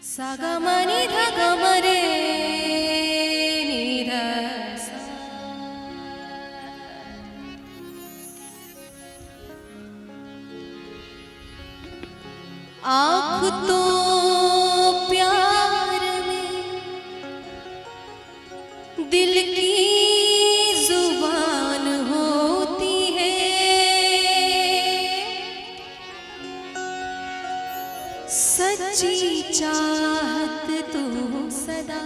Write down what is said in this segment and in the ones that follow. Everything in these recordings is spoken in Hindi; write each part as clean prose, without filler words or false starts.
सागमनि धगमरे निध सा। आँख तो प्यार में दिल की जुबान होती है, सच्ची चाहत तो सदा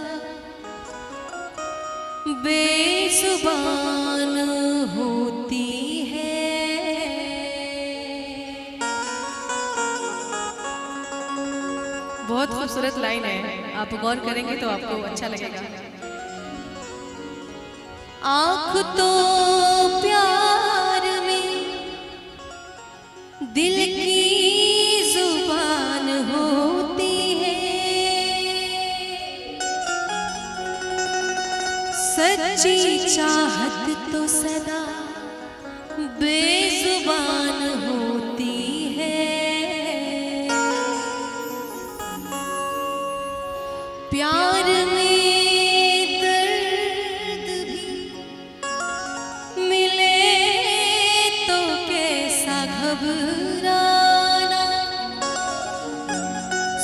बेजुबान होती है। बहुत खूबसूरत लाइन है, आप गौर करेंगे तो आपको अच्छा लगेगा। आँख तो प्यार में दिल की जुबान होती है, सच्ची चाहत तो सदा बेजुबान होती है। प्यार में दर्द भी मिले तो कैसा घबराना,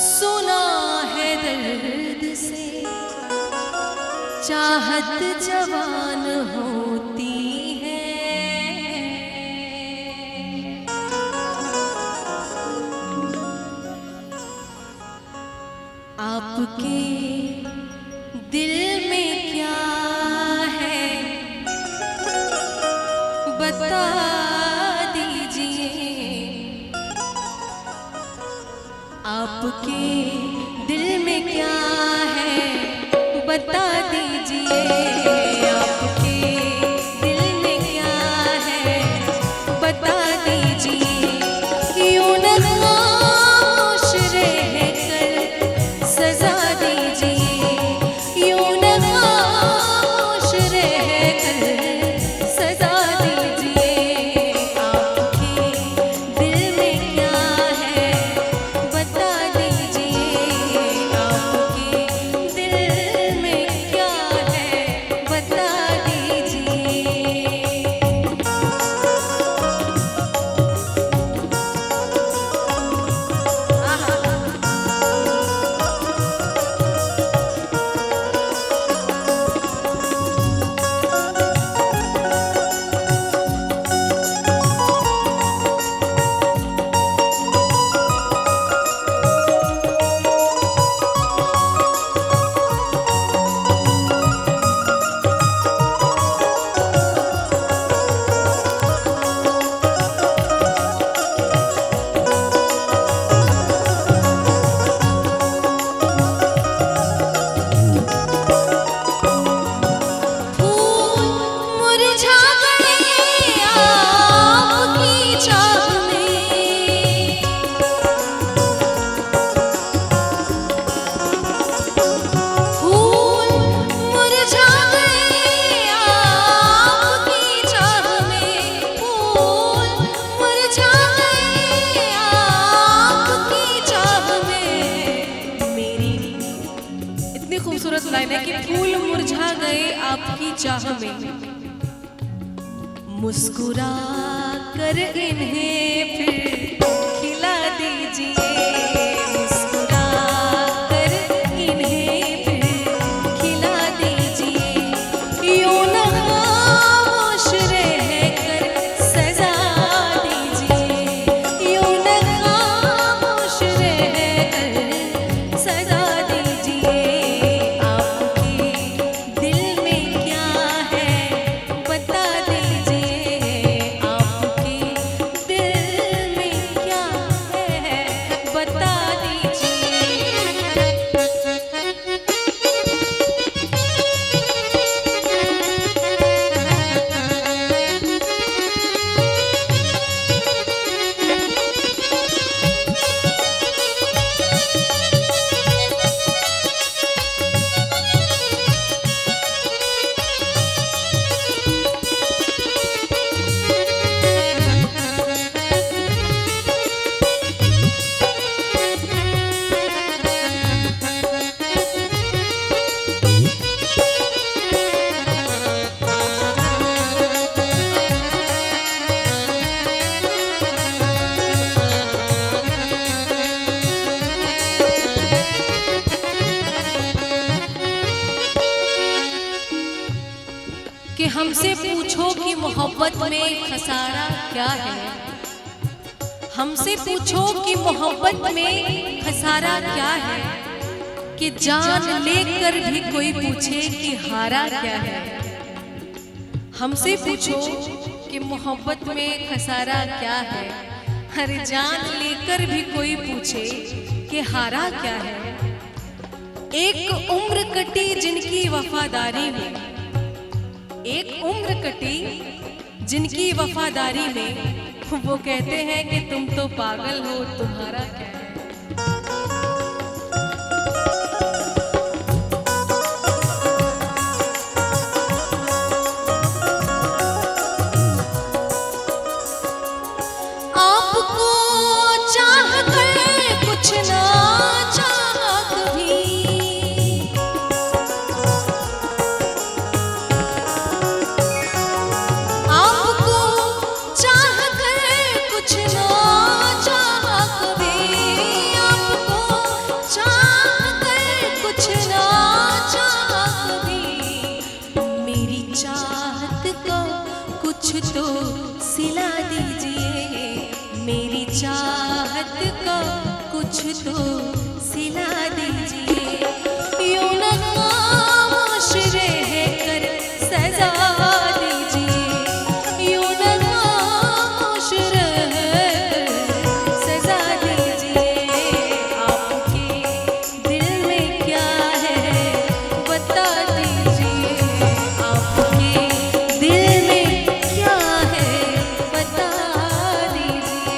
सुना है दर्द से चाहत जवान होती है। आपके दिल में क्या है बता दीजिए, आपके दिल में क्या है बता दीजिए, आपके दिल में क्या है बता दीजिए। यूं न खामोश रहकर सजा दीजिए, यूं न खामोश रहकर सजा दीजिए। आपके दिल में क्या है बता दीजिए, आपके दिल में क्या है बता दीजिए। खूबसूरत लाइन है कि फूल मुरझा गए आपकी चाह में, मुस्कुरा कर इन्हें फिर खिला दीजिए, मुस्कुरा कर इन्हें फिर खिला दीजिए। यूं न खामोश रहकर सजा दीजिए, यूं न खामोश रहकर सजा दीजिए। बता दीजिए आपके दिल में हमसे पूछो कि मोहब्बत में खसारा क्या है। हमसे पूछो कि मोहब्बत में खसारा क्या है, कि जान लेकर भी कोई पूछे कि हारा क्या है। हमसे पूछो कि मोहब्बत में खसारा क्या है, हर जान लेकर भी कोई पूछे कि हारा क्या है। एक उम्र कटी जिनकी वफादारी में, एक उम्र कटी जिनकी वफादारी में, वो कहते हैं कि तुम तो पागल हो, तुम्हारा क्या है। आपको चाह कर कुछ ना चाहा कभी, आपको चाह कर कुछ ना चाहा कभी, आपको चाह कर कुछ ना चाहा कभी। मेरी चाहत को कुछ तो सिला दीजिए, मेरी चाहत को कुछ तो सिला दीजिए। यूं न खामोश रह कर सजा दीजिए, यूं न खामोश रह कर सजा दीजिए। आपके दिल में क्या है बता दीजिए, आपके दिल में क्या है बता दीजिए।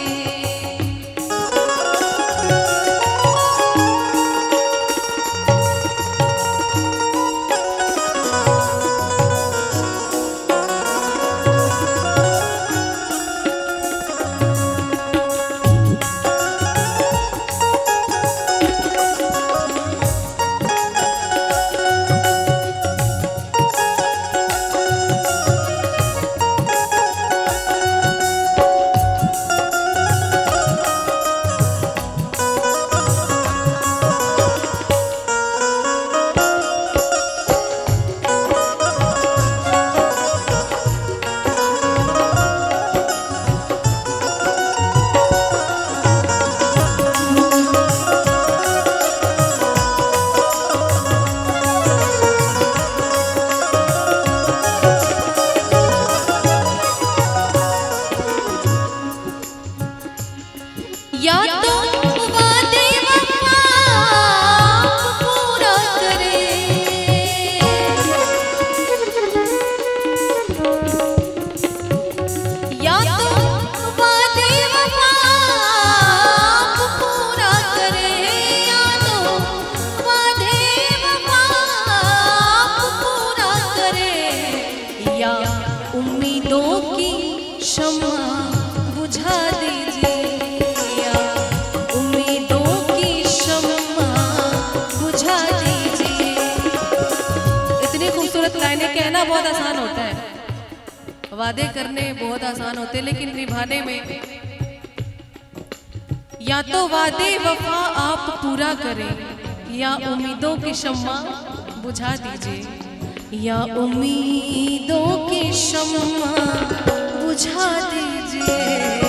या तो वादे वफा पूरा करे, या तो वादे वफा पूरा करे, या तो वादे वफा पूरा करे, या उम्मीदों की शम्मा बुझा दीजिए, लाइनें कहना बहुत आसान होता है, वादे करने बहुत आसान होते हैं, लेकिन निभाने में या तो वादे वफा आप पूरा करें, या उम्मीदों की शम्मा बुझा दीजिए, या उम्मीदों की शम्मा बुझा दीजिए।